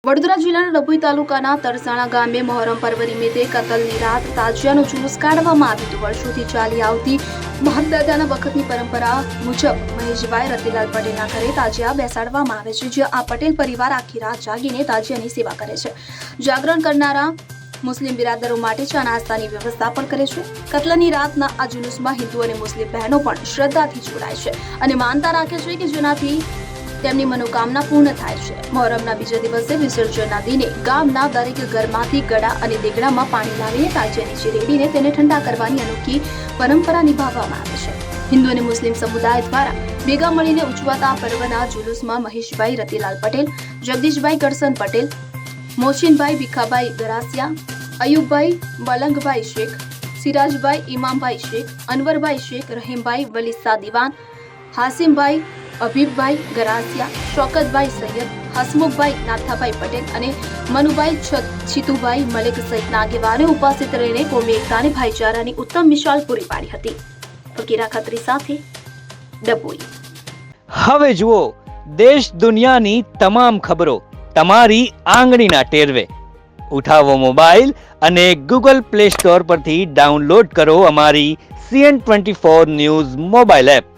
વડોદરા જિલ્લાના ડભોઈ તાલુકાના તરસાણા ગામે મહોરમ પર્વ નિમિત્તે કતલની રાત તાજિયાનું જુલુસ કાઢવામાં આવ્યું હતું। વર્ષોથી ચાલી આવતી મહાદાદાના વખતની પરંપરા મુજબ મહેશભાઈ રતિલાલ પટેલના ઘરે તાજિયા બેસાડવામાં આવે છે, જ્યાં આ પટેલ પરિવાર આખી રાત જાગીને તાજિયાની સેવા કરે છે। જાગરણ કરનારા મુસ્લિમ બિરાદરો માટે ચા નાસ્તાની વ્યવસ્થા પણ કરે છે। કતલની રાતના આ જુલુસમાં હિન્દુ અને મુસ્લિમ બહેનો પણ શ્રદ્ધાથી જોડાય છે અને માનતા રાખે છે કે જેનાથી તેમની મનોકામના પૂર્ણ થાય છે। મહોરમના બીજા દિવસે વિસર્જનના દિને ગામના દરેક ઘરમાંથી ગળા અને દેગડામાં પાણી લાવીને તાજિયા નીચે રેડીને તેને ઠંડા કરવાની અનોખી પરંપરા નિભાવવામાં આવે છે। હિન્દુ અને મુસ્લિમ સમુદાય દ્વારા ભેગા મળીને ઉજવાતા આ પર્વના જુલુસમાં મહેશભાઈ રતિલાલ પટેલ, જગદીશભાઈ કરસન પટેલ, મોહસિનભાઈ ભીખાભાઈ ગરાસિયા, અયુબભાઈ મલંગભાઈ શેખ, સિરાજભાઈ ઇમામભાઈ શેખ, અનવરભાઈ શેખ, રહીમભાઈ વલીસા દિવાન, હાસિમભાઈ અભીબભાઈ ગરાસિયા, શોકતભાઈ સૈયદ, હસમુખભાઈ નાથાભાઈ પટેલ અને મનુભાઈ છીતુભાઈ મલિક સહિતના આગેવાનો ઉપસ્થિત રહીને કોમી એકતા અને ભાઈચારાની ઉત્તમ મિસાલ પૂરી પાડી હતી। ફકીરા ખત્રી સાથે ડભોઈ। હવે જુઓ દેશ દુનિયાની તમામ ખબરો તમારી આંગળીના ટેરવે। ઉઠાવો મોબાઈલ અને ગૂગલ પ્લે સ્ટોર પરથી ડાઉનલોડ કરો અમારી CN24 ન્યૂઝ મોબાઈલ એપ।